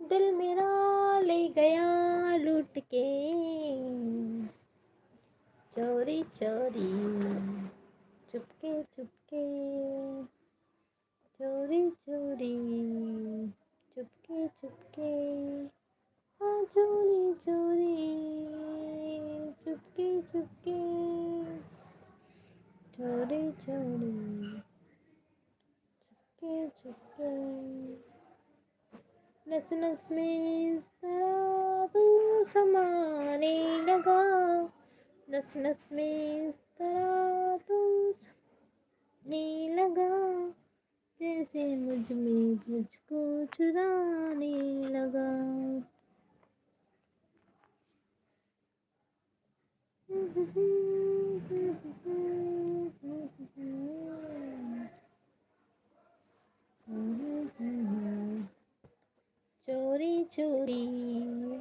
दिल मेरा ले गया लूट के, चोरी चोरी, चुपके चुपके, चोरी चोरी, चुपके चुपके, हाँ चोरी चोरी, चुपके चुपके, चोरी चोरी, चुपके चुपके। नस नस में इस तरह तू समाने लगा, नस नस में इस तरह तू समाने लगा, जैसे मुझ में मुझको चुराने लगा। चोरी चोरी,